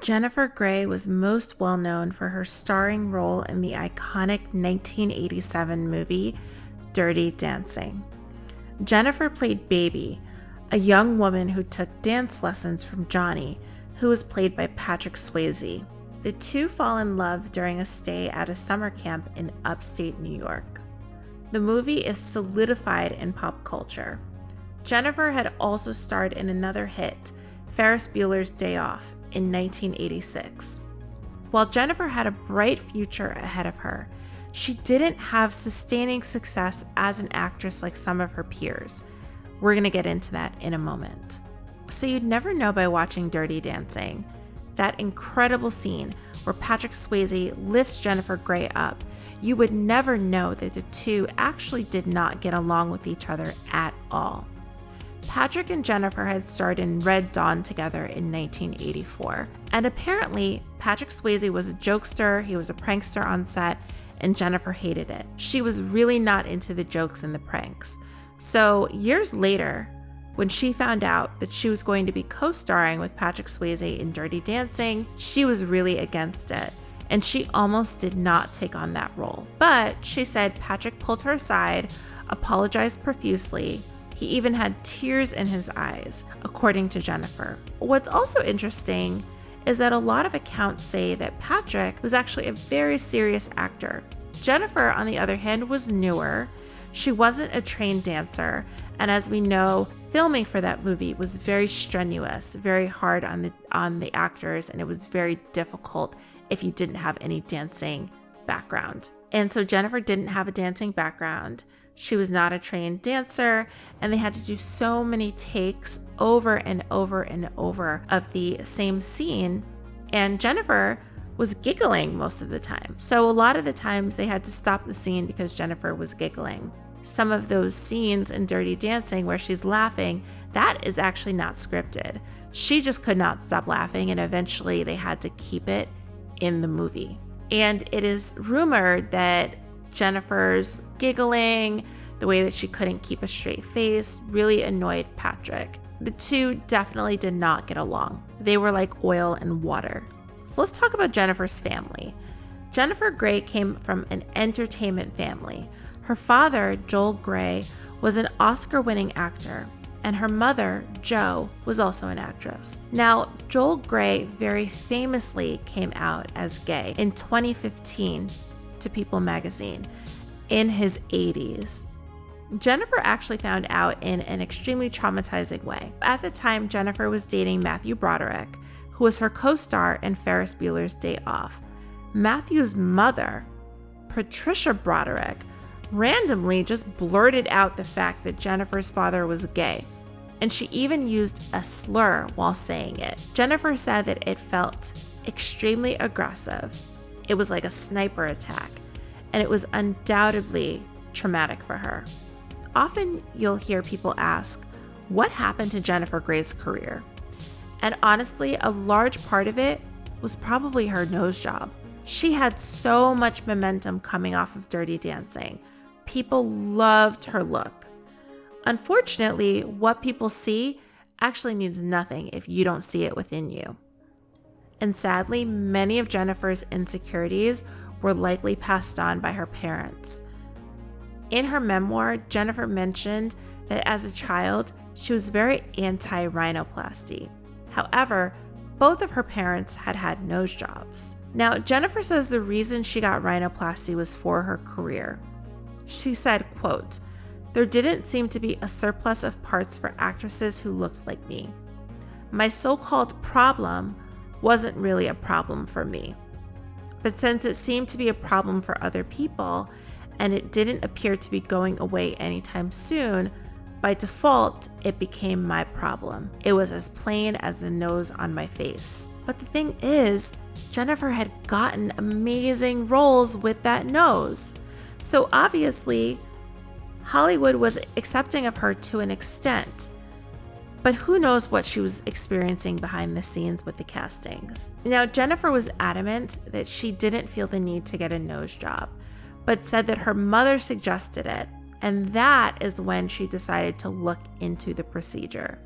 Jennifer Grey was most well known for her starring role in the iconic 1987 movie Dirty Dancing. Jennifer played Baby, a young woman who took dance lessons from Johnny, who was played by Patrick Swayze. The two fall in love during a stay at a summer camp in upstate New York. The movie is solidified in pop culture. Jennifer had also starred in another hit, Ferris Bueller's Day Off, in 1986. While Jennifer had a bright future ahead of her, she didn't have sustaining success as an actress like some of her peers. We're going to get into that in a moment. So you'd never know by watching Dirty Dancing. That incredible scene where Patrick Swayze lifts Jennifer Grey up, you would never know that the two actually did not get along with each other at all. Patrick and Jennifer had starred in Red Dawn together in 1984, and apparently Patrick Swayze was a jokester, he was a prankster on set, and Jennifer hated it. She was really not into the jokes and the pranks. So years later, when she found out that she was going to be co-starring with Patrick Swayze in Dirty Dancing, she was really against it, and she almost did not take on that role. But she said Patrick pulled her aside, apologized profusely. He even had tears in his eyes, according to Jennifer. What's also interesting is that a lot of accounts say that Patrick was actually a very serious actor. Jennifer, on the other hand, was newer. She wasn't a trained dancer, and as we know, filming for that movie was very strenuous, very hard on the actors, and it was very difficult if you didn't have any dancing background. And so Jennifer didn't have a dancing background. She was not a trained dancer, and they had to do so many takes over and over and over of the same scene, and Jennifer was giggling most of the time. So a lot of the times they had to stop the scene because Jennifer was giggling. Some of those scenes in Dirty Dancing where she's laughing, that is actually not scripted. She just could not stop laughing, and eventually they had to keep it in the movie. And it is rumored that Jennifer's giggling, the way that she couldn't keep a straight face, really annoyed Patrick. The two definitely did not get along. They were like oil and water. So let's talk about Jennifer's family. Jennifer Grey came from an entertainment family. Her father, Joel Grey, was an Oscar-winning actor, and her mother, Jo, was also an actress. Now, Joel Grey very famously came out as gay in 2015 to People magazine in his 80s. Jennifer actually found out in an extremely traumatizing way. At the time, Jennifer was dating Matthew Broderick, who was her co-star in Ferris Bueller's Day Off. Matthew's mother, Patricia Broderick, randomly just blurted out the fact that Jennifer's father was gay, and she even used a slur while saying it. Jennifer said that it felt extremely aggressive. It was like a sniper attack, and it was undoubtedly traumatic for her. Often you'll hear people ask, what happened to Jennifer Grey's career? And honestly, a large part of it was probably her nose job. She had so much momentum coming off of Dirty Dancing. People loved her look. Unfortunately, what people see actually means nothing if you don't see it within you. And sadly, many of Jennifer's insecurities were likely passed on by her parents. In her memoir, Jennifer mentioned that as a child, she was very anti-rhinoplasty. However, both of her parents had had nose jobs. Now, Jennifer says the reason she got rhinoplasty was for her career. She said, quote, "There didn't seem to be a surplus of parts for actresses who looked like me. My so-called problem wasn't really a problem for me. But since it seemed to be a problem for other people, and it didn't appear to be going away anytime soon, by default, it became my problem. It was as plain as the nose on my face." But the thing is, Jennifer had gotten amazing roles with that nose. So obviously, Hollywood was accepting of her to an extent. But who knows what she was experiencing behind the scenes with the castings. Now, Jennifer was adamant that she didn't feel the need to get a nose job, but said that her mother suggested it, and that is when she decided to look into the procedure.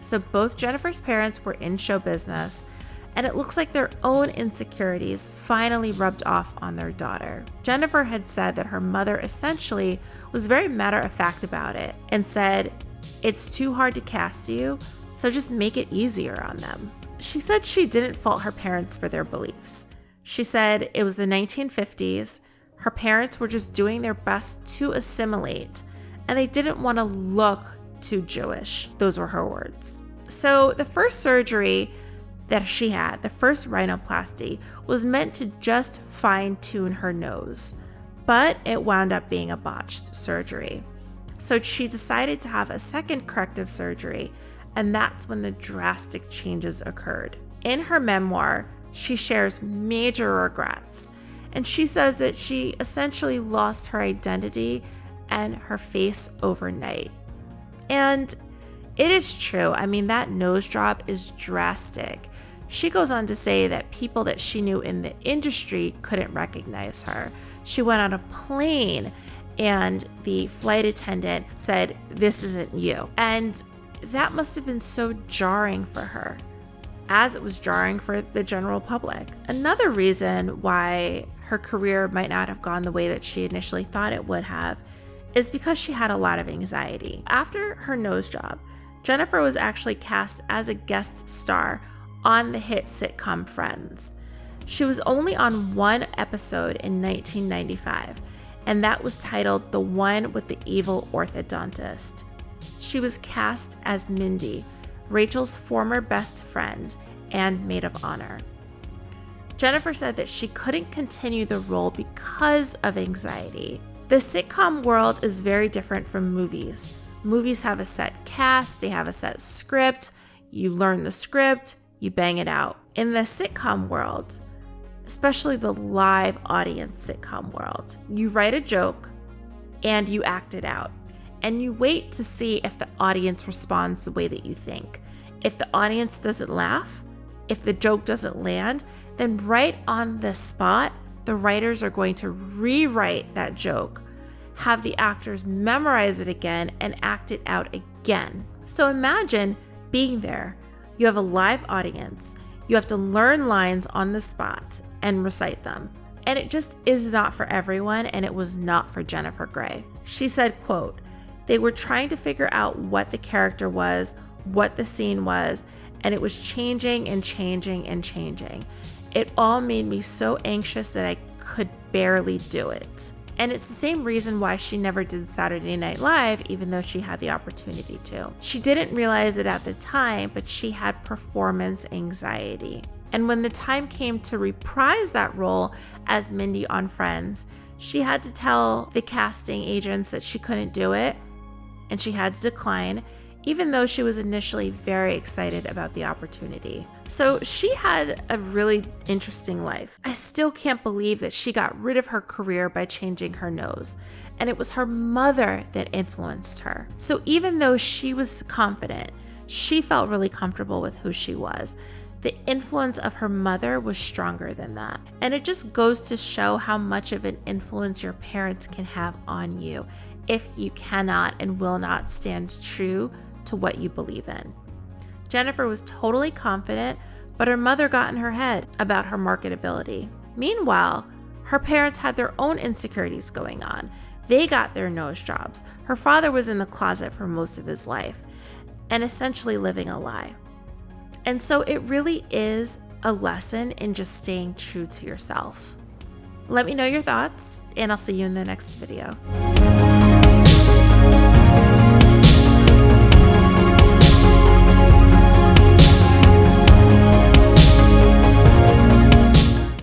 So both Jennifer's parents were in show business, and it looks like their own insecurities finally rubbed off on their daughter. Jennifer had said that her mother essentially was very matter-of-fact about it and said, "It's too hard to cast you, so just make it easier on them." She said she didn't fault her parents for their beliefs. She said it was the 1950s, her parents were just doing their best to assimilate, and they didn't want to look too Jewish. Those were her words. So the first surgery that she had, the first rhinoplasty, was meant to just fine-tune her nose, but it wound up being a botched surgery. So she decided to have a second corrective surgery, and that's when the drastic changes occurred. In her memoir, she shares major regrets, and she says that she essentially lost her identity and her face overnight. And it is true. I mean, that nose job is drastic. She goes on to say that people that she knew in the industry couldn't recognize her. She went on a plane and the flight attendant said, "This isn't you." And that must have been so jarring for her, as it was jarring for the general public. Another reason why her career might not have gone the way that she initially thought it would have is because she had a lot of anxiety. After her nose job, Jennifer was actually cast as a guest star on the hit sitcom Friends. She was only on one episode in 1995, and that was titled "The One with the Evil Orthodontist." She was cast as Mindy, Rachel's former best friend and maid of honor. Jennifer said that she couldn't continue the role because of anxiety. The sitcom world is very different from movies. Movies have a set cast, they have a set script, you learn the script, you bang it out. In the sitcom world, especially the live audience sitcom world, you write a joke and you act it out. And you wait to see if the audience responds the way that you think. If the audience doesn't laugh, if the joke doesn't land, then right on the spot, the writers are going to rewrite that joke, have the actors memorize it again, and act it out again. So imagine being there. You have a live audience. You have to learn lines on the spot and recite them. And it just is not for everyone, and it was not for Jennifer Grey. She said, quote, "They were trying to figure out what the character was, what the scene was, and it was changing and changing and changing. It all made me so anxious that I could barely do it." And it's the same reason why she never did Saturday Night Live, even though she had the opportunity to. She didn't realize it at the time, but she had performance anxiety. And when the time came to reprise that role as Mindy on Friends, she had to tell the casting agents that she couldn't do it, and she had to decline, even though she was initially very excited about the opportunity. So she had a really interesting life. I still can't believe that she got rid of her career by changing her nose, and it was her mother that influenced her. So even though she was confident, she felt really comfortable with who she was. The influence of her mother was stronger than that. And it just goes to show how much of an influence your parents can have on you if you cannot and will not stand true to what you believe in. Jennifer was totally confident, but her mother got in her head about her marketability. Meanwhile, her parents had their own insecurities going on. They got their nose jobs. Her father was in the closet for most of his life and essentially living a lie. And so it really is a lesson in just staying true to yourself. Let me know your thoughts, and I'll see you in the next video.